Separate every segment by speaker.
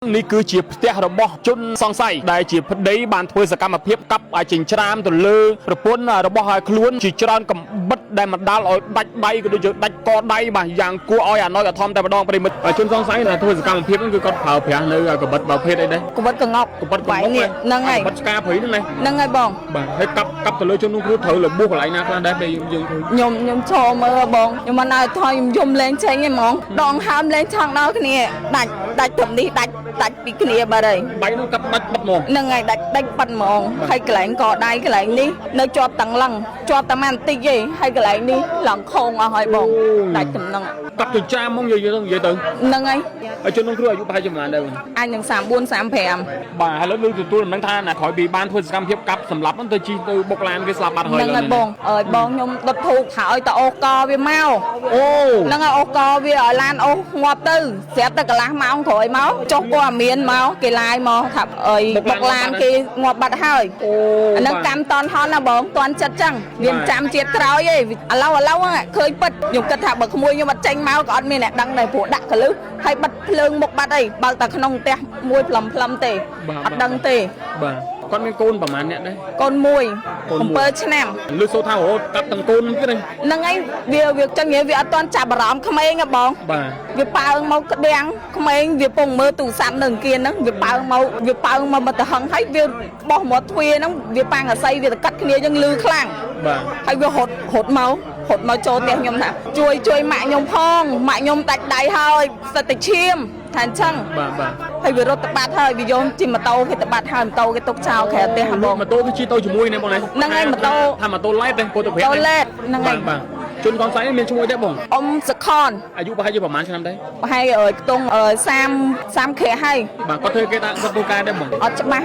Speaker 1: นี่คือจีบเตะระบบจุนซองใส่ได้จีบพดีบานทวยสกรรมเพียบกับไอจิงชรามตัวเลือประปุ่นระบบหายคล้วนจีจรานกับบัดได้มาดาลอยดัดใบก็ดูจะดัดกอได้บ่อย่างกูอ้อยน้อยกับทอมแต่มาดองไปหมดจุนซองใส่นะทวยสกรรมเพียบนั่นคือก็เผาเพียเนื้อกับบัดเบาเพศได้
Speaker 2: กูบัดกงอก
Speaker 1: กูบัดกงอก
Speaker 2: นั่งไง
Speaker 1: บัดกาผีนั่นไง
Speaker 2: นั่งไงบอง
Speaker 1: บ่ให้กับตัวเลือจุนนุ่งรู้เถอะหรือบุกอะไรนะได้ไปยัง
Speaker 2: ยมโชว์มือบองยมมันเอาทอยยมแรงใช่ไงมองดองห้ามแรงช่างน้อยนี่ดัดแบบนี้ดัดปีกนี่มาเลย
Speaker 1: ใบนู้นกับบัดมอง
Speaker 2: นั่งไงดัดปันมองให้กระไรก่อได้กระไรนี้เนื้อจอบตังลังจอบตะมันตีเย่ให้กระไรนี้หลังโค้งเอาหอยบองดัดจำนั่ง
Speaker 1: กับจุดจ้ามองเยอะๆตึง
Speaker 2: นั่งไง
Speaker 1: จุนนุ่งรู้อายุไปจะมาได้
Speaker 2: อันอย่าง3 4 3 แผม
Speaker 1: บ่าแล้วลืมตัวนั่งท่าน่ะขอยบีบ้านทวยสกรรมเพียบกับสำหรับมันตัวจีตัวบกลานก็สลับบัดหอย
Speaker 2: เลยนั่งไงบองบองยมดัดถูกหาตะโอกอวิเมา
Speaker 1: โอ้
Speaker 2: นั่งไงโอกอวิลานโอหัวตื้อเสียตะกะลาเมาถอยเมาจกกว่าเมียนเมากีฬาเมาถับบกลานกีงวบบัดหอยอันนั้นการตอนทอนนะบองตอนจัดจังเรียนจำเจียตรอยยี่เล่าเคยปิดยมกระถางบักขโมยยมบัดเจงเมาก่อนมีเนี่ยดังในผัวดักกระลึกให้บัดเพลิงบกบัดไอ้บางตะขนมเตะมวยพลำเตะอัดดังเตะ
Speaker 1: ก้อนเป็นโกนประมาณเนี้ยได้
Speaker 2: ก้นมวยผมเปิดชแนม
Speaker 1: ลือโซท่าโหกับตังโกนก็ได้
Speaker 2: นั่งไงเวียจังเงี้ยเวียตอนจับรามขมายงับบองเวียปาเมากระเดียงขมายเวียปงมือตู่สามหนึ่งเกียร์นั่งเวียปาเมามาตะหังให้เวียบอกหมดทวีนั่งเวียปังกับไซเวียตะกัดเนี้ยยังลือคลั่งให้เวียหดเมาโจเตียงยมนะช่วยหมายมพองหมายมตัดได้เฮ้ยสติเชียมทานช่างให้เวียรถตะบาดเฮ้ยวิโยมจิมมาโตให้ตะบาดเฮ้ยมาโตให้ตกเช้าแค่เตะหำบอง
Speaker 1: มาโตก็ชี้โตจมูกเนี่ยบองไหน
Speaker 2: นั่งไงมาโต
Speaker 1: ทำมาโตไล่เป็นโปรตุเกส
Speaker 2: โตเล็ดนั่งไง
Speaker 1: จนตอนไซน์เมียนช่วยได้บ่ง
Speaker 2: สคอน
Speaker 1: อายุประมาณชั่วนั้นได้
Speaker 2: ให้ตรง3 เขตให้
Speaker 1: บ่ก็เธอเกตวัตถุการได้บ่ง
Speaker 2: อัจฉริ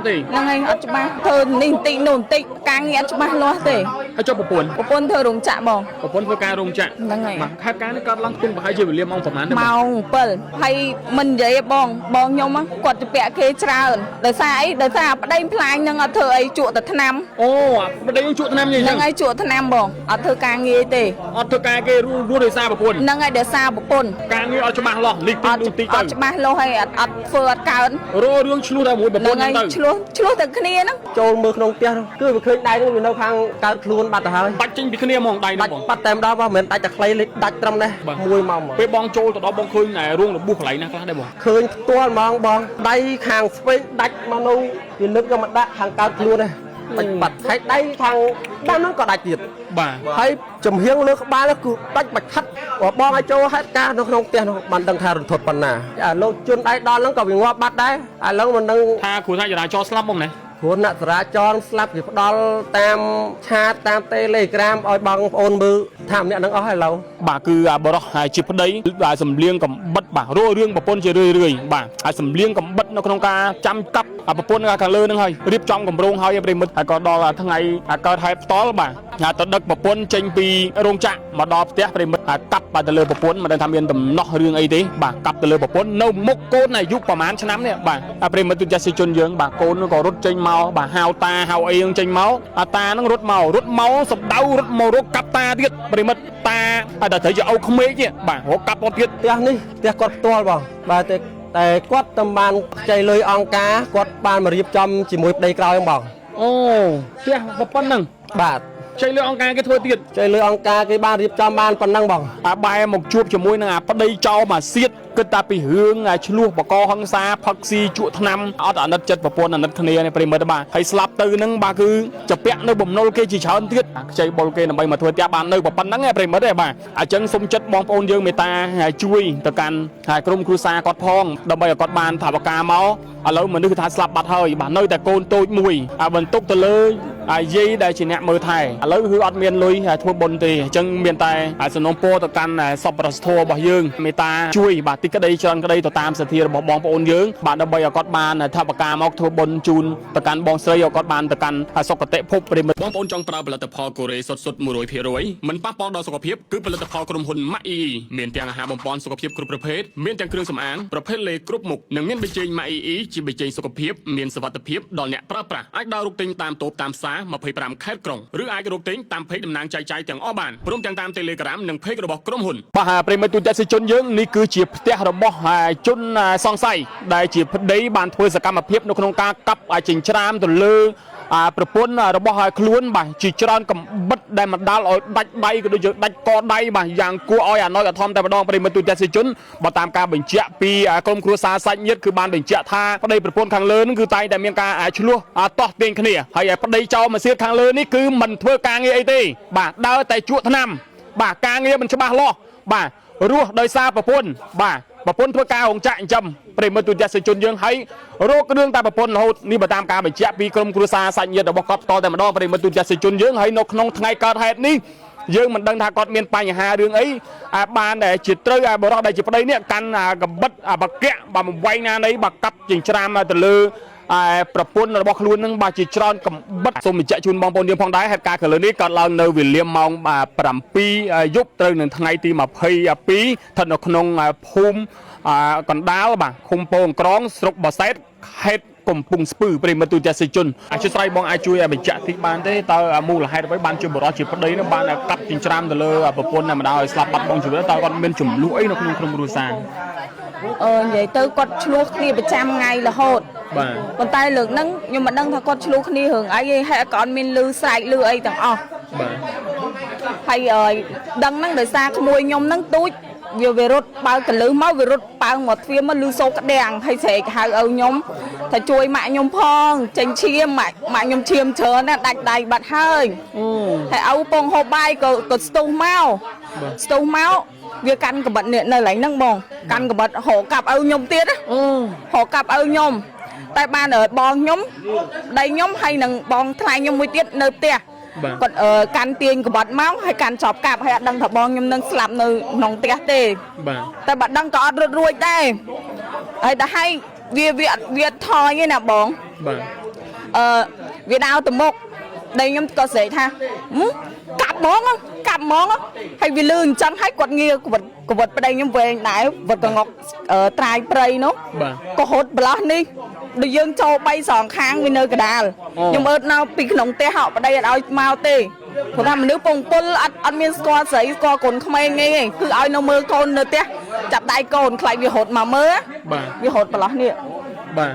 Speaker 2: ตีนั่งไงอัจฉริเธอนิ่งติหนุนติกางเงี้ยอัจฉริล้อตี
Speaker 1: ให้เจ้าประปวน
Speaker 2: เธอรงจะบ่ง
Speaker 1: ประปวนเพื่อการรงจะ
Speaker 2: นั่งไง
Speaker 1: คาดการณ์การลังตุ้งให้เจียวเรียมมองประมาณ
Speaker 2: เมาเปิลให้มันใหญ่บ่งยมกดจะเปะเคชราเดี๋ยวได้พลายนั่งเธอไอจุดแต่ทนำ
Speaker 1: โอ้ไม่ได้ยังจุดทนำยัง
Speaker 2: นั่งไงจุดทนำบ่งเธอกางเงี้ยตี
Speaker 1: เธอการเกรู้โดยซาประปวน
Speaker 2: นั่งไงเดี๋ยวซาประปวน
Speaker 1: การเงี้ยเอาจะมาหลอกลิกติดตีกัน
Speaker 2: จะมาหลอกให้เฟิร์ดการ
Speaker 1: รอเรื่องชลูแต่หมวยประปวนนั่ง
Speaker 2: ชลูแต่คะแนนนะ
Speaker 3: โจมมือขนมเตี้ยคือเคยได้ต้องมีแนวทางการคลูนบัตรหาย
Speaker 1: บัตรจริงปีคะแนนมองได้นะบ่
Speaker 3: บัตรเต็มดาวว่าเหมือนได้จากใครเล็กดัดตรำเลยมวยเมา
Speaker 1: ไปบองโจต่อดอกบองคืนไหนร่วงหรือบุกไหลนะครัได้บ่
Speaker 3: เคยตัวมองบองได้ทางสเปนดัดมาโน่ยืนนึกก็มันได้ทางการคลูนเลยบัตรให้ได้ทางด้านนั้นก็ได้จิต
Speaker 1: บ่
Speaker 3: ให้จมเฮียงเลือกบ้านแล้วคือได้บัตรคัดว่าบองไอโจให้การนกนกเตี้ยมันดังทารุณทดปัญนาโลจุนได้ดอนแล้วก็วิ่งว่าบัตรได้แล้วมันดัง
Speaker 1: ถ้าคุณท่านจะได้จอสลับบ้างไหน
Speaker 3: หัวหน้าสราจรสลับอยู่ดอลตามชาตามเตเลกรามอ้อยบังโอนมือทำเนี่ยนั่งเอาให้เรา
Speaker 1: บ่าคือบรอหายจิบพอดีบ่าสำเลียงกับบัดบ่าโรเรื่องประปนจะเรื่อยบ่าสำเลียงกับบัดนกนงกาจำกับประปนกับการเลื่อนนั่งให้รีบจองกับโรงเฮาอย่าไปมืดก็ดอลทั้งไงก็ไทป์ตอลบ่าตอนดึกประปนเจงปีโรงจักมาดอเตะไปมืดกับมาตะเลือประปนมาได้ทำเรียนต่ำนอกเรื่องไอ้ดิบ่ากับตะเลือประปนโนมกโกนในยุคประมาณฉะนั้นเนี่ยบ่าไปมืดตุจะสิจนเยอะบ่าโกนก็รถเจงเมาบ่าฮาวตาฮาวเองเจงเมาตานั่งรถเมาสบเดารถเมารถกับตาเดียดไปมืดตาแต่เธอจะเอาขมิ้นเนี่ยบ่าหัวกับปอดเทียด
Speaker 3: เตี้ยนี่เตี้ยกดตัวบ่บ่าแต่กดตำบานใจเลยองกากดบานมาเรียบจำจีมวยได้กล่าวยังบ่
Speaker 1: โอ้เตี้ยมาปั้นนั่ง
Speaker 3: บาท
Speaker 1: ใจเรือองกาcái thôi tiền
Speaker 3: ใจเรือองกาcái ban riệp cho ban phần năng bằng
Speaker 1: bài một chuột cho môi năng bắt đây cho mà xiết cái ta bị hướng chluộc bà co hăng xa phật si chuột năm ở nđất chất và pôn nđất khné này phải bà hay slap từ năng bà cứ chập bẹt nơi bầm nô kia chỉ chọn tiết chạy bol kia là bay mà thôi tia bàn nơi bà pan nắng phải mất đấy bà chân sông chất bong pôn dương người ta chui từ can krum cru sa cọt phong đâm bay cọt bàn thả bạc cà máu lâu mà nước thả slap bạt hơi bà nơi tại côn tôi mùi bần túc từ lơi dây đây chỉ nẹt mưa thải lâu hư ọt miền lùi thua bồn thì chân miền tây sân nông po từ can sập bờ thô bà dương người ta chui bà tích cái đây cho cái đây từ tamสถิตบองปนเยื้องบ้านดำใบอากาศบานทับปากกามอกทัวบนจูนตะการบองเสยอากาศบานตะการสกเตะพบปริมาณบองปนจงปราบผลิตภัณฑ์โกเรสดมือรวยเพียรวยมันป้าปองดอสุขภาพคือผลิตภัณฑ์กลุ่มหุ่นมาอีเมียนเตียงอาหารบองปอนสุขภาพกรุ๊ปประเภทเมียนเตียงเครื่องสำอางประเภทเลกรุ๊ปหมุกหนึ่งเมียนใบเจงมาอีจีใบเจงสุขภาพเมียนสวัสดิภาพดอนเนี่ยปราบไอ้ดาวรุกติงตามโตตามสา 25ខេត្តក្រុងឬអាចរកទិញតាមเพจតំណាងចែកចាយទាំងអស់បានព្រមទាំងតាម Telegram និងเพจរបស់ក្រុមហ៊ុនបាទប្រិមត្តទូទាំងជនយើងនេះគឺជាផ្ទះរបស់ជនសង្ស័យដែលជាប្តីបានធ្វើសកម្មភាពនៅក្នុងការកាប់ចិញ្ច្រាំទៅលើប្រពន្ធរបស់ខ្លួនបាទជាច្រើនកំបិតដែលមកដាល់ឲ្យដាច់ដៃក៏ដូចជាដាច់កដៃបាទយ៉ាងគួរឲ្យអាណយអធមតែម្ដងប្រិមត្តទូទាំងជនបើតាមការបញ្ជាក់ពីក្រុមគ្រួសារសាច់ញាតិគឺបានបញ្ជាក់ថាប្តីប្រពន្ធខាងលើនឹងគឺតែងតែមានការឆ្លោះតោះទាញគ្នាហើយប្តីចោលមកសៀតខាងលើនេះគឺមិនធ្វើការងារអីទេបាទដើរតែជក់ថ្នាំបាទការងារមិនច្បាស់លាស់បាទរស់ដោយសារប្រពន្ធបាទប្រពន្ធធ្វើការរោងចក្រចិញ្ចឹមប្រិមត្តទូទាំងជនយើងហើយរោគរឿងតែប្រពន្ធរហូតនេះបើតាមការបញ្ជាក់ពីក្រុមគ្រួសារសាច់ញាតិរបស់គាត់ផ្ទាល់តែម្ដងប្រិមត្តទូទាំងជនយើងហើយនៅក្នុងថ្ងៃកើតហេតុនេះយើងមិនដឹងថាគាត់មានបញ្ហារឿងអីបានតែជាត្រូវបរិសុទ្ធដែលជាប្តីនេះកាន់កំបិតបកៈបើមិនវាយណានៃបើកាប់ចិញ្ច្រាំទៅលើប្រពន្ធរបស់ខ្លួននឹងបាទជាច្រើនកំបិតសូមបញ្ជាក់ជូនបងប្អូនយើងផងដែរហេតុការណ៍ខាងលើនេះកើតឡើងនៅវេលាម៉ោង7យប់ត្រូវនឹងថ្ងៃទី22ស្ថិតនៅក្នុងភូមិកណ្ដាលបាទឃុំពងក្រងស្រុកបសែតខេត្តកំពង់ស្ពឺប្រិមត្តទូទាំងជនអធិស្ឋានបងអាចជួយបញ្ជាក់ទីបានទេតើមូលហេតុអ្វីបានជាបរិសុទ្ធជាប្តីនឹងបានកាប់ចិញ្ច្រាំទៅលើប្រពន្ធម្ដងឲ្យស្លាប់បាត់បង់ជីវិតតើគាត់មានចំនួនអីនៅក្នុងក្រុមគ្រួសារ
Speaker 2: និយាយទៅគាត់ឆ្លោះគ្នាប្រចាំថ្ងៃរហូត
Speaker 1: បាទ
Speaker 2: ប៉ុន្តែលើកហ្នឹងខ្ញុំមិនដឹងថាគាត់ឆ្លោះគ្នារឿងអីទេហើយគាត់មានលឺស្រែកលឺអីទាំងអស់
Speaker 1: បាទ
Speaker 2: ហើយដឹងហ្នឹងដោយសារក្មួយខ្ញុំហ្នឹងទូចវារត់បើកលឺមកវារត់ប៉ើងមកទ្វារមកលឺសូរក្ដាំងហើយស្រែកហៅឲ្យខ្ញុំថាជួយម៉ាក់ខ្ញុំផងចេញឈាមម៉ាក់ខ្ញុំឈាមច្រើនណាស់ដាច់ដៃបាត់ហើយហើយឪពងហូបបាយក៏ស្ទុះមកវាកាន់កបិតនេះនៅកន្លែងហ្នឹងបងកាន់កបិតរកកាប់ឲ្យខ្ញុំទៀតរកកាប់ឲ្យខ្ញុំតែបានបងខ្ញុំដៃខ្ញុំហើយនឹងបងថ្លៃខ្ញុំមួយទៀតនៅផ្ទះគាត់កាន់ទាញកបិតមកហើយកាន់ចប់កាប់ហើយអត់ដឹងថាបងខ្ញុំនឹងស្លាប់នៅក្នុងផ្ទះទេ
Speaker 1: បាទ
Speaker 2: តែបាត់ដឹងក៏អត់រត់រួចដែរហើយតែឲ្យវាថយឯណាបង
Speaker 1: បាទ
Speaker 2: វាដើរទៅមុខដៃខ្ញុំក៏ស្រែកថាកាប់ហ្មងហើយវាលឺអញ្ចឹងហើយគាត់ងាកវិតប្តីខ្ញុំវែងដែរវិតកងកត្រាយព្រៃនោះក៏ហត់ប្រឡោះនេះដូចយើងចូល3សងខាងវានៅកដាលខ្ញុំអើតនៅពីក្នុងផ្ទះហៅប្តីអត់ឲ្យមកទេព្រោះថាមនុស្សពងពលអត់មានស្គាល់ស្រីស្គាល់កូនក្មេងទេគឺឲ្យនៅមើលកូននៅផ្ទះចាប់ដៃកូនខ្លាចវាហត់មកមើលវាហត់ប្រឡោះនេះ
Speaker 1: បាទ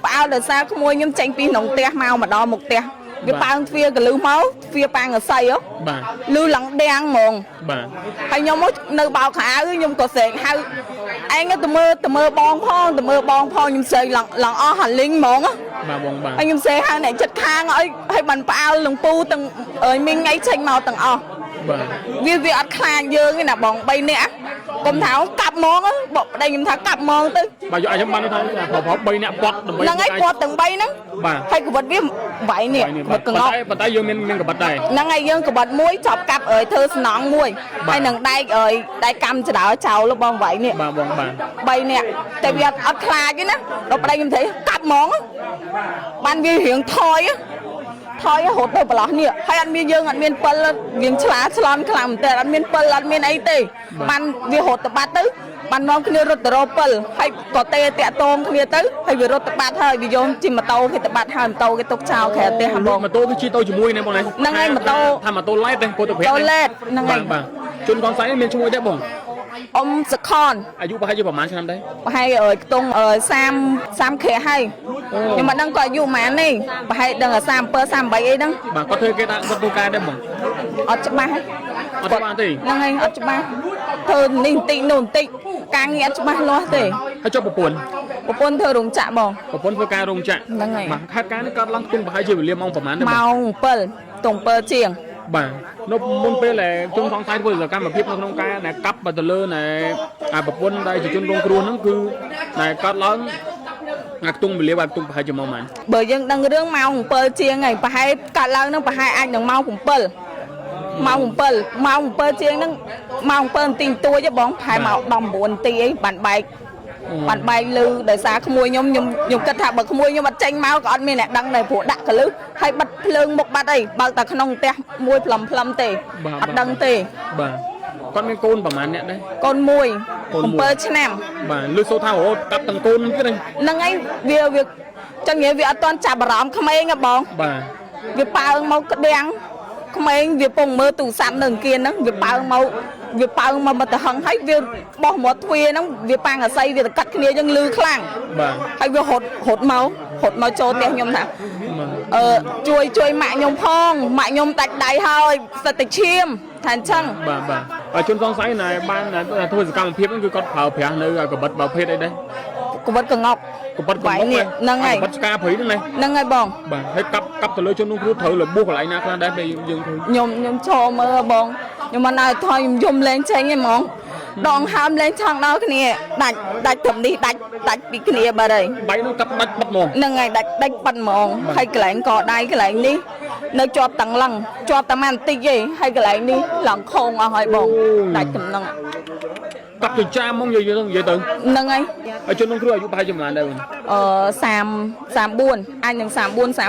Speaker 2: ផ្អើលដោយសារក្មួយខ្ញុំចេញពីក្នុងផ្ទះមកដល់មុខផ្ទះវាប៉ើងទ្វារកលឺមកទ្វារប៉ាំងអស័យ
Speaker 1: បាទ
Speaker 2: លឺឡើងដាំងហ្មង
Speaker 1: បាទ
Speaker 2: ហើយខ្ញុំនៅបោកខោអាវខ្ញុំក៏ស្រែកហៅឯងទៅមើលបងផងខ្ញុំស្រែកឡើងអស់ហាលីងហ្មង
Speaker 1: បាទបងបាទ
Speaker 2: ហើយខ្ញុំស្រែកហៅអ្នកចិត្តខាងឲ្យបានផ្អើលនឹងពូទាំងមីងអីចេញមកទាំងអស់
Speaker 1: បាទ
Speaker 2: វាអត់ខ្លាចយើងទេណាបង3នាក់កុំថាកាប់ហ្មងបកប្តីខ្ញុំថាកាប់ហ្មងទៅ
Speaker 1: បាទយកខ្ញុំបានថាប្រហែល3នាក់ពាត់ដើម្បី
Speaker 2: ហ្នឹងហើយពាត់ទាំង3ហ្នឹងហើយកបិតវាវាយនេះកបិតកង
Speaker 1: ប៉ុន្តែយើងមានកបិតដែរ
Speaker 2: ហ្នឹងហើយយើងកបិតមួយចាប់កាប់ធ្វើស្នងមួយហើយនឹងដែកកម្មចដោចោលបងវាយនេះ
Speaker 1: បាទបង
Speaker 2: បាទ3នាក់តែវាអត់ខ្លាចទេណាដល់ប្តីខ្ញុំថាកាប់ហ្មងបានវារៀងថយរត់ទៅប្រឡោះនេះហើយអត់មានយើងអត់មានពិលយើងឆ្លាឆ្លន់ខ្លាំងមែនតើអត់មានពិលអត់មានអីទេបានវារត់ទៅបាត់ទៅបាននាំគ្នារត់ទៅរកពិលហើយក៏តាក់តងគ្នាទៅហើយវារត់ទៅបាត់ហើយវាយកជិះម៉ូតូគេទៅបាត់ហើយម៉ូតូគេទុកចោលក្រៅផ្ទះហ្មង
Speaker 1: ម៉ូតូវាជិះទៅជាមួយនេះបង
Speaker 2: ហ្នឹងហើយម៉ូតូ
Speaker 1: ថាម៉ូតូឡេតទេពោលទៅប្រាក់
Speaker 2: ម៉ូតូឡេតហ្នឹងហើយ
Speaker 1: បាទជនកងសៃមានឈ្មោះទេបង
Speaker 2: អ៊ំសខន
Speaker 1: អាយុប្រហែលជាប្រហែលឆ្នាំដែរ
Speaker 2: ប្រហែលខ្ទង់30ខែហើយខ្ញុំមិនដឹងគាត់អាយុប៉ុន្មានទេប្រហែលដឹង37 38អីហ្នឹង
Speaker 1: បាទគាត់ធ្វើគេថាគាត់ធ្វើការដែរបង
Speaker 2: អត់ច្បាស់
Speaker 1: អត់បានទេ
Speaker 2: ហ្នឹងហើយអត់ច្បាស់ធ្វើនេះបន្តិចនោះបន្តិចការងារអត់ច្បាស់លាស់ទេ
Speaker 1: ហើយចុះប្រពន្ធ
Speaker 2: ធ្វើរោងចក្របង
Speaker 1: ប្រពន្ធធ្វើការរោងចក្រ
Speaker 2: ហ្នឹងហើយ
Speaker 1: បាទខេត្តការនេះកើតឡើងខ្ទង់ប្រហែលជាវេលាម៉ោងប្រហែលទេ
Speaker 2: ម៉ោង7 7ជាង
Speaker 1: បាទនៅមុនពេលដែលជុំសង្ស័យធ្វើសកម្មភាពនៅក្នុងការដែលកាប់ទៅលើនៃប្រពន្ធដែលជាជនរងគ្រោះហ្នឹងគឺដែលកើតឡើងខ្ទង់វេលាខ្ទង់ប្រហែលជាម៉ោងប៉ុន្មាន
Speaker 2: បើយើងដឹងរឿងម៉ោង7ជាងហើយប្រហែលកើតឡើងហ្នឹងប្រហែលអាចនឹងម៉ោង7ម៉ោង7ជាងហ្នឹងម៉ោង7នាទីទួចបងប្រហែលម៉ោង19នាទីអីបានបែកលឺដោយសារក្មួយខ្ញុំគិតថាបើក្មួយខ្ញុំអត់ចេញមកក៏អត់មានអ្នកដឹងដែរព្រោះដាក់កលឹះហើយបិទភ្លើងមុខបាត់អីបើកតែក្នុងផ្ទះមួយផ្លឹមទេអត់ដឹងទេ
Speaker 1: បាទគាត់មានកូនប្រហែលអ្នកដែរ
Speaker 2: កូន1 7ឆ្នាំ
Speaker 1: បាទលឺសូថារហូតកាប់ទាំងកូនទៀត
Speaker 2: ហ្នឹងហើយវាចឹងនិយាយវាអត់ទាន់ចាប់អារម្មណ៍ក្មេងហ៎បង
Speaker 1: បាទ
Speaker 2: វាប៉ើងមកក្តាំងក្មេងវាពងមើលទូរស័ព្ទនៅអង្គានហ្នឹងវាប៉ើងមកមកទៅហឹងហើយវាបោះមាត់ទ្វារហ្នឹងវាប៉ាំងអាស័យវាទៅកាត់គ្នាយើងលឺខ្លាំង
Speaker 1: បាទ
Speaker 2: ហើយវារត់មកចូលផ្ទះខ្ញុំថាជួយម៉ាក់ខ្ញុំផងម៉ាក់ខ្ញុំដាច់ដៃហើយសិតតែឈាមថាអញ្ចឹង
Speaker 1: បាទជនសង្ស័យណែបានធ្វើសកម្មភាពហ្នឹងគឺគាត់ប្រើប្រាស់នៅកបិតបើភេទអីដែរ
Speaker 2: កបិតកងប់
Speaker 1: ហ្នឹងហើយកបិតស្កាព្រៃ
Speaker 2: ហ្នឹងហើយបង
Speaker 1: បាទហើយកាប់ទៅលើជននោះគ្រូត្រូវរបួសកន្លែងណាខ្លះដែរពេលយើងឃើញ
Speaker 2: ខ្ញុំឈរមើលបងខ្ញុំមិនឲ្យថយខ្ញុំយំលេងចេញទេហ្មងដងហើមលេងឆង់ដល់គ្នាដាច់ត្រឹមនេះដាច់ពីគ្នាបាត់ហើយ
Speaker 1: ដៃនោះកាប់ដាច់បាត់ហ្មង
Speaker 2: ហ្នឹងហើយដាច់បាត់ហ្មងហើយកន្លែងកដៃកន្លែងនេះនៅជាប់តាំងឡឹងជាប់តែបន្តិចទេហើយកន្លែងនេះឡងខងអស់ហើយបងដាច់តំណឹង
Speaker 1: កាប់ទៅចាមហ្មងនិយាយទៅ
Speaker 2: ហ្នឹង
Speaker 1: ហើយជននោះគ្រូអាយុប្រហែលប៉ុន្មានដែរ
Speaker 2: 34អាចនឹង34 35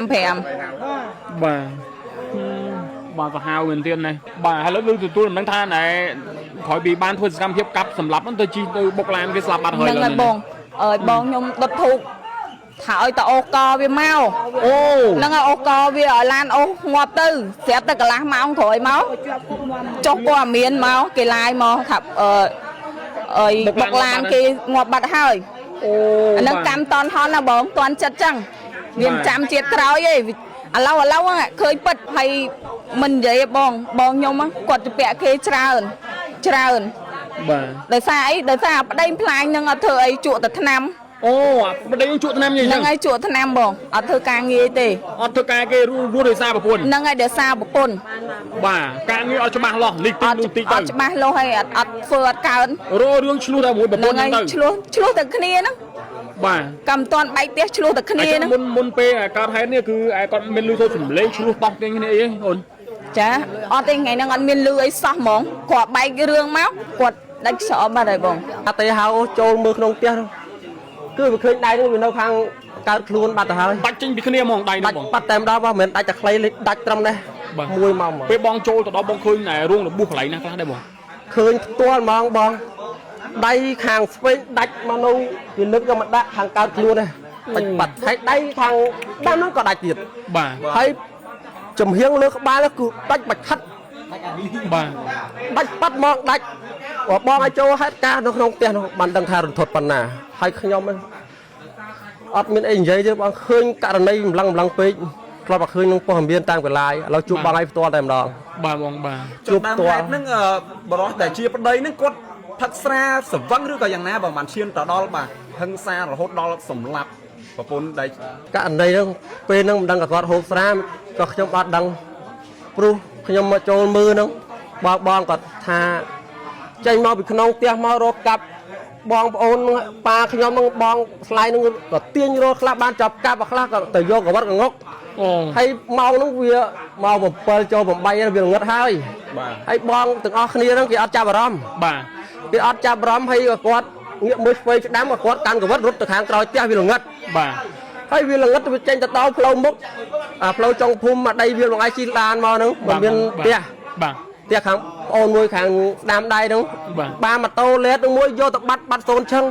Speaker 1: បាទសាហាវមែនទៀតណាបាទឥឡូវលើទទួលដំណឹងថាណែក្រោយពីបានធ្វើសកម្មភាពកាប់សម្លាប់ហ្នឹងទៅជីទៅបុកឡានគេស្លាប់បាត់ហើយ
Speaker 2: ហ្នឹងហើយបងបងខ្ញុំដុតធូបថាឲ្យតអូកវាមកហ្នឹងហើយអូកវាឲ្យឡានអូងាប់ទៅស្រាប់តែកន្លះម៉ោងក្រោយមកចុះព័ត៌មានមកគេឡាយមកថាបុកឡានគេងាប់បាត់ហើយអាហ្នឹងកម្មតនហនណាបងតន់ចិត្តចឹងវាមិនចាំជាតិក្រោយទេឥឡូវឃើញពិតហើយមិននិយាយបងខ្ញុំគាត់ទៅពាក់គេច្រើន
Speaker 1: បាទ
Speaker 2: ដោយសារអីដោយសារប្តីផ្លាញនឹងអត់ធ្វើអីជក់តែថ្នាំ
Speaker 1: ប្តីជក់ថ្នាំយ៉ាង
Speaker 2: ហ្នឹងហើយជក់ថ្នាំបងអត់ធ្វើការងារទេ
Speaker 1: អត់ធ្វើការគេរស់ដោយសារប្រពន្ធ
Speaker 2: ហ្នឹងហើយដោយសារប្រពន្ធ
Speaker 1: បាទការងារអត់ច្បាស់លាស់នេះតិចនោះតិចទៅ
Speaker 2: អត់ច្បាស់លាស់ហើយអត់ធ្វើអត់កើន
Speaker 1: រឿងឆ្លោះតែមួយប្រពន្ធហ្នឹងទៅ
Speaker 2: ឆ្លោះតែគ្នាហ្នឹង
Speaker 1: បាទ
Speaker 2: កម្មតនបែកផ្ទះឆ្លោះតែគ្នាហ្នឹង
Speaker 1: មុនពេលកើតហេតុនេះគឺគាត់មានលឺសូរសំឡេងឆ្លោះតោះគ្នាអីអូន
Speaker 2: ចាអត់ទេថ្ងៃហ្នឹងអត់មានលឺអីសោះហ្មងគាត់បែករឿងមកគាត់ដាច់ខ្សោបាត់ហើយបង
Speaker 3: អត់ទេហៅចូលមើលក្នុងផ្ទះគឺវាឃើញដៃនឹងវានៅខាងកើតខ្លួនបាត់ទៅហើយ
Speaker 1: ដាច់ចេញពីគ្នាហ្មងដៃហ្នឹងបង
Speaker 3: បាត់តែម្ដងមិនមែនដាច់តែខ្លីដាច់ត្រឹមនេះមួយមក
Speaker 1: ពេលបងចូលទៅដល់បងឃើញរួងរបួសកន្លែងណាខ្លះដែរបង
Speaker 3: ឃើញផ្ទាល់ហ្មងបងដៃខាងស្វែងដាច់មកនៅវាលើកយកមកដាក់ខាងកើតខ្លួនហ្នឹងបាត់ហើយដៃខាងដាំហ្នឹងក៏ដាច់ទៀត
Speaker 1: បាទ
Speaker 3: ហើយចំហៀងលើក្បាលគឺដាច់បាច់ខាត់
Speaker 1: បាទ
Speaker 3: ដាច់បាត់មកដាច់បងឲ្យចូលហេតុការនៅក្នុងផ្ទះនោះបានដឹងថារន្ធត់ប៉ុណ្ណាហើយខ្ញុំអត់មានអីនិយាយទេបងឃើញករណីម្លឹងពេកធ្លាប់តែឃើញនឹងព័ត៌មានតាំងពីឡាយឥឡូវជួបបងឲ្យផ្ទាល់តែម្ដង
Speaker 1: បាទបងបាទ
Speaker 4: ជួបផ្ទាល់ហ្នឹងបរោះតែជាប្តីហ្នឹងគាត់ផឹកស្រាសវឹងឬក៏យ៉ាងណាបើបានឈានទៅដល់បាទហឹង្សារហូតដល់សម្លាប់ប្រពន្ធដែល
Speaker 3: ករណីហ្នឹងពេលហ្នឹងមិនដឹងគាត់ហូបស្រាក៏ខ្ញុំអត់ដឹងព្រោះខ្ញុំមកចូលមើលហ្នឹងបងគាត់ថាចេញមកពីក្នុងផ្ទះមករកកាប់បងប្អូនប៉ាខ្ញុំនឹងបងស្លាយនឹងក៏ទាញរកខ្លះបានចាប់កាប់ខ្លះក៏ទៅយកកវត្តកងុកហើយម៉ោងហ្នឹងវាម៉ោង7ចូល8វាងឹតហើយហើយបងទាំងអស់គ្នាហ្នឹងគេអត់ចាប់អារម្មណ៍
Speaker 1: បាទ
Speaker 3: គេអត់ចាប់អារម្មណ៍ហើយគាត់ងាកមើលឆ្វេងស្ដាំគាត់កាន់កវត្តរត់ទៅខាងក្រោយផ្ទះវាងឹត
Speaker 1: បាទ
Speaker 3: ហើយវាងឹតវាចេញទៅដល់ផ្លូវមុខផ្លូវចុងភូមិមកដីវាលងឯជីឡានមកហ្នឹងមិនមានផ្ទះ
Speaker 1: បាទ
Speaker 3: ផ្ទះខាងអូនមួយខាងស្ដាំដៃហ្នឹងបានម៉ូតូលេតនឹងមួយយកទៅបាត់សូនឈឹង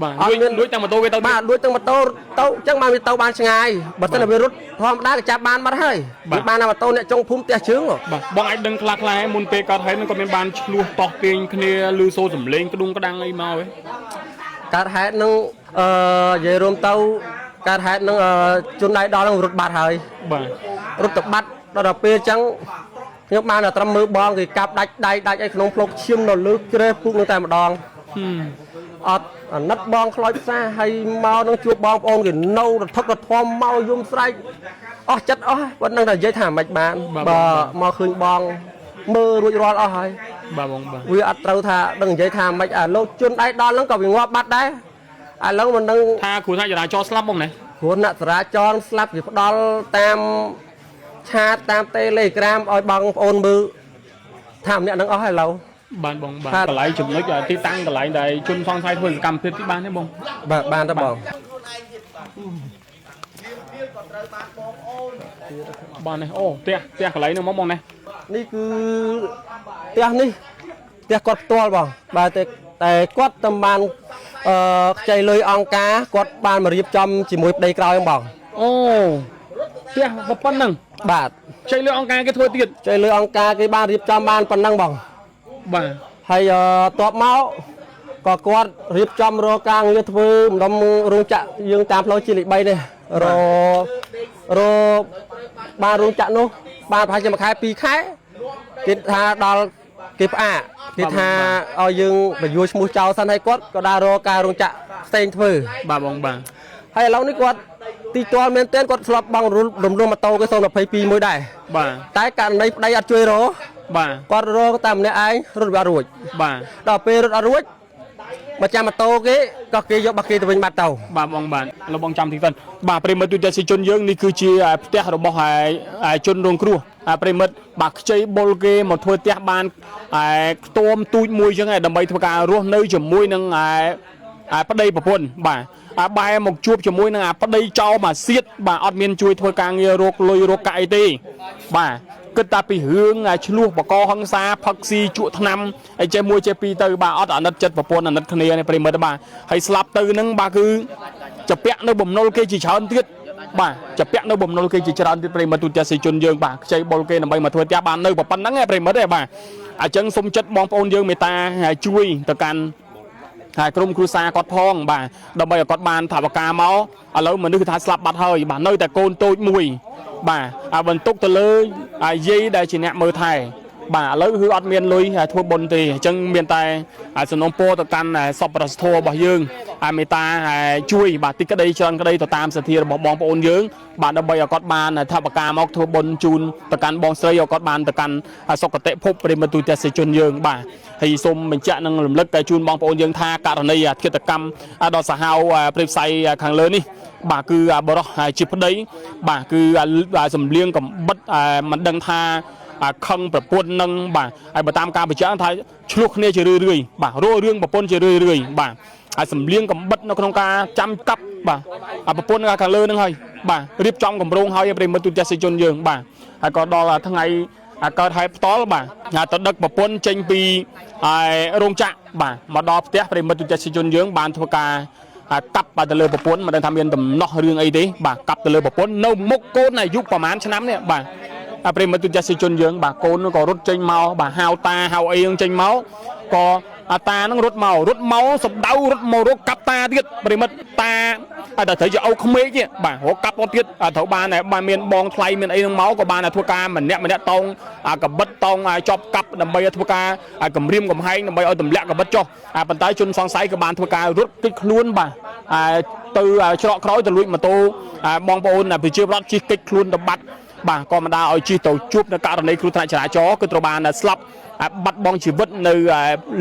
Speaker 1: បាទលួចតាំងម៉ូតូវាទៅ
Speaker 3: បាទលួចតាំងម៉ូតូទៅអញ្ចឹងបានវាទៅបានឆ្ងាយបើមិនវារត់ធម្មតាក៏ចាប់បានបាត់ហើយវាបានម៉ូតូអ្នកចុងភូមិផ្ទះជើង
Speaker 1: បាទបងអាចដឹងខ្លះមុនពេលកើតហេតុហ្នឹងក៏មានបានឆ្លោះតោះទាញគ្នាឮសូរសំឡេងក្ដុងក្ដាំងអីមកហ៎
Speaker 3: កើតហេតុហ្នឹងនិយាយរួមទៅកើតហេតុហ្នឹងជនដៃដល់ហ្នឹងរត់បាត់ហើយ
Speaker 1: បាទ
Speaker 3: រត់ទៅបាត់ដល់ពេលអញ្ចឹងខ្ញុំបានតែត្រឹមមើលបងគេកាប់ដាច់ដៃដាច់អីក្នុងភ្លុកឈាមនៅលើក្រេះពុកនឹងតែម្ដងអត់អាណិតបងខ្លោចផ្សាហើយមកនឹងជួបបងប្អូនគេនៅរថឹករធំមកយំស្រែកអស់ចិត្តអស់ប៉ុណ្្នឹងតែនិយាយថាមិនបានបើមកឃើញបងមើលរួចរាល់អស់ហើយ
Speaker 1: បាទបងបាទ
Speaker 3: វាអត់ត្រូវថាដឹងនិយាយថាមិនអាលោកជន់ដៃដល់ហ្នឹងក៏វាងាប់បាត់ដែរឥឡូវមិនដឹង
Speaker 1: ថាគ្រូថាចរាចរណ៍ស្លាប់បងណា
Speaker 3: គ្រូអ្នកចរាចរណ៍ស្លាប់វាផ្ដាល់តាមឆាតតាមតេឡេក្រាមឲ្យបងប្អូនមើលថាម្នាក់នឹងអស់ហើយឥឡូវ
Speaker 1: បានបងបាទកន្លែងចំណុចទីតាំងកន្លែងដែលជនសង្ស័យធ្វើសកម្មភាពទីបានទេបង
Speaker 3: បាទបានទេបង
Speaker 1: បាននេះអូផ្ទះកន្លែងនោះមកបងណា
Speaker 3: នេះគឺផ្ទះនេះផ្ទះគាត់ផ្ទាល់បងបាទតែគាត់តែបានខ្ចីលុយអង្គការគាត់បានមករៀបចំជាមួយប្តីក្រោយបង
Speaker 1: អូផ្ទះប៉ុណ្្នឹង
Speaker 3: បាទ
Speaker 1: ចៃលើអង្គការគេធ្វើទៀត
Speaker 3: ចៃលើអង្គការគេបានរៀបចំបានប៉ុណ្ណឹងបង
Speaker 1: បាទ
Speaker 3: ហើយតបមកក៏គាត់រៀបចំរកការងារធ្វើម្ដុំរោងចក្រយើងតាមផ្លូវជាលេខ3នេះរបានរោងចក្រនោះបានប្រហែលជាមួយខែ2ខែគេថាដល់គេផ្អាកគេថាឲ្យយើងបញ្យល់ឈ្មោះចោលសិនហើយគាត់ក៏ដើររកការរោងចក្រផ្សេងធ្វើ
Speaker 1: បាទបងបាទ
Speaker 3: ហើយឥឡូវនេះគាត់ទីទាល់មែនទែនគាត់ស្លាប់បង់រំលងម៉ូតូគេ022មួយដែរ
Speaker 1: បាទ
Speaker 3: តែករណីប្តីអត់ជួយរក
Speaker 1: បាទ
Speaker 3: គាត់រកតែម្នាក់ឯងរត់វាអត់រួច
Speaker 1: បាទ
Speaker 3: ដល់ពេលរត់អត់រួចមកចាំម៉ូតូគេក៏គេយកបាក់គេទៅវិញបាត់ទៅ
Speaker 1: បាទបងបាទលោកបងចាំទីទៅបាទប្រិមិត្តទូទៅជនយើងនេះគឺជាផ្ទះរបស់ជនរងគ្រោះប្រិមិត្តបាទខ្ចីបុលគេមកធ្វើផ្ទះបានខ្ទមទូចមួយចឹងឯងដើម្បីធ្វើការរស់នៅជាមួយនឹងប្តីប្រពន្ធបាទបែរមកជួបជាមួយនឹងប្តីចោលមកសៀតបាទអត់មានជួយធ្វើការងាររកលុយរកកាក់អីទេបាទគិតតែពីរឿងឆ្លោះបកហិង្សាផឹកស៊ីជក់ថ្នាំអីចេះមួយចេះពីរទៅបាទអត់អាណិតចិត្តប្រពន្ធអាណិតគ្នានេះប្រិមិត្តបាទហើយស្លាប់ទៅហ្នឹងបាទគឺចាពាក់នៅបំណុលគេជាច្រើនទៀតបាទចាពាក់នៅបំណុលគេជាច្រើនទៀតប្រិមិត្តទូទៅសិជនយើងបាទខ្ចីបុលគេដើម្បីមកធ្វើផ្ទះបាននៅប៉ុណ្ណឹងឯងប្រិមិត្តឯងបាទអញ្ចឹងសូមចិត្តបងប្អូនយើងមេត្តាជួយទៅកាន់ហើយក្រុមគ្រួសារគាត់ផងបាទដើម្បីឲ្យគាត់បានថវិកាមកឥឡូវមនុស្សគឺថាស្លាប់បាត់ហើយបាទនៅតែកូនតូចមួយបាទបន្ទុកទៅលើយាយដែលជាអ្នកមើលថែបាទឥឡូវគឺអត់មានលុយធ្វើបុណ្យទេអញ្ចឹងមានតែសំណូមពរទៅកាន់សពរសធម៌របស់យើងមេត្តាជួយបាទតិចក្តីច្រើនក្តីទៅតាមសទ្ធារបស់បងប្អូនយើងបាទដើម្បីឲ្យគាត់បានថវិកាមកធ្វើបុណ្យជូនទៅកាន់បងស្រីឲ្យគាត់បានទៅកាន់សុគតិភពប្រិមត្តទូទៅសិជនយើងបាទហើយសូមបញ្ជាក់និងរំលឹកជូនបងប្អូនយើងថាករណីអធិតកម្មដល់សាហាវព្រៃផ្សៃខាងលើនេះបាទគឺបរោះជាប្តីបាទគឺសំលៀងកំបិតមិនដឹងថាខឹងប្រពន្ធនឹងបាទហើយបើតាមការបញ្ជាក់ថាឆ្លោះគ្នាជារឿយបាទរករឿងប្រពន្ធជារឿយបាទហើយសំលៀងកំបិតនៅក្នុងការចាំកាប់បាទប្រពន្ធខាងលើនឹងហើយបាទរៀបចំកម្រងហើយប្រិមត្តទូទៅសិជនយើងបាទហើយក៏ដល់ថ្ងៃកើតហេតុផ្ទាល់បាទទៅដឹកប្រពន្ធចេញពីរោងចក្របាទមកដល់ផ្ទះប្រិមត្តទូទៅសិជនយើងបានធ្វើការកាប់ទៅលើប្រពន្ធមិនដឹងថាមានដំណោះរឿងអីទេបាទកាប់ទៅលើប្រពន្ធនៅមុខកូនអាយុប្រហែលឆ្នាំនេះបាទប្រិមត្តទូទៅសិជនយើងបាទកូនក៏រត់ចេញមកបាទហៅតាហៅអីនឹងចេញមកក៏តានឹងរត់មកសំដៅរត់មករកកាប់តាទៀតប្រិមិត្តតាតែត្រូវជាអុកក្មេកទៀតបាទរកកាប់មកទៀតត្រូវបានមានបងថ្លៃមានអីនឹងមកក៏បានធ្វើការម្នាក់តោងកបិតតោងចប់កាប់ដើម្បីធ្វើការគម្រាមកំហែងដើម្បីឲ្យទម្លាក់កបិតចុះប៉ុន្តែជនសង្ស័យក៏បានធ្វើការរត់គេចខ្លួនបាទទៅច្រកក្រោយទៅលួចម៉ូតូបងប្អូនប្រជាពលរដ្ឋជិះគេចខ្លួនទៅបាត់បាទក៏មិនដាឲ្យជិះទៅជួបនៅករណីគ្រោះថ្នាក់ចរាចរណ៍គឺត្រូវបានស្លាប់បាត់បង់ជីវិតនៅ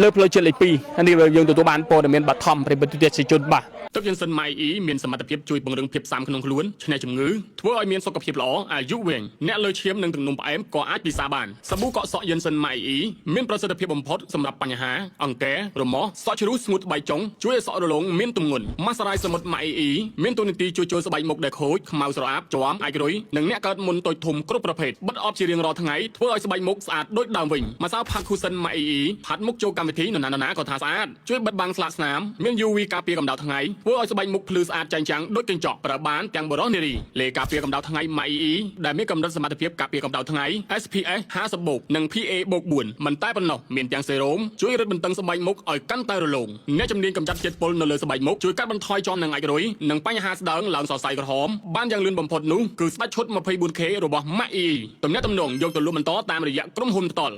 Speaker 1: លើផ្លូវជាតិលេខ2នេះយើងទទួលបានព័ត៌មានបឋមប្រិយមិត្តទស្សនិកជនបាទទឹកយិនសិនម៉ៃអ៊ីមានសមត្ថភាពជួយពង្រឹងភាពស៊ាំក្នុងខ្លួនឈ្នះជំងឺធ្វើឲ្យមានសុខភាពល្អអាយុវែងអ្នកលើឈាមនិងទំនុំផ្អែមក៏អាចពិសាបានសាប៊ូកក់សក់យិនសិនម៉ៃអ៊ីមានប្រសិទ្ធភាពបំផុតសម្រាប់បញ្ហាអង្គែរមាស់សក់ជ្រុះស្ងួតស្បែកចុងជួយឲ្យសក់រលោងមានទម្ងន់ម៉ាសារ៉ៃសមុទ្រម៉ៃអ៊ីមានទូនាទីជួយស្បែកមុខដែលខូចខ្មៅស្រអាប់ជាំអាចរុយនិងអ្នកកើតមុនតូចធំគ្រប់ប្រភេទបិទអបជារៀងរាល់ថ្ងៃធ្វើឲ្យស្បែកមុខស្អាតដូចដើមវិញម្សៅផាត់ហ៊ូសិនម៉ៃអ៊ីផាត់មុខចូលកម្មវិធីនរណាក៏ថាស្អាតជួយបិទបាំងស្លាកស្នាមមាន UV ការពារកម្ដៅថ្ងៃធ្វើឲ្យស្បែកមុខភ្លឺស្អាតចាញ់ចាំងដូចកញ្ចក់ប្រើបានទាំងបុរសនារីលេការពារកម្ដៅថ្ងៃម៉ៃអ៊ីដែលមានកម្រិតសមត្ថភាពការពារកម្ដៅថ្ងៃ SPF 50 បូកនិង PA បូក 4មិនតែប៉ុណ្ណោះមានទាំងសេរ៉ូមជួយរឹតបន្តឹងស្បែកមុខឲ្យកាន់តែរលោងអ្នកជំនាញកម្ចាត់ជាតិពុលនៅលើស្បែកមុខជួយកាត់បន្ថយជាំនឹងអាចរុយនិងបញ្ហាស្ដើងឡើងសរសៃក្រហមបានយ៉ាងលឿនបំផុតនោះគឺស្បែកឈុត 24K របស់ម៉ាក់អ៊ីទំនាក់ទំនងយកទៅលក់បន្តតាមរយៈក្រុមហ៊ុនផ្ទាល់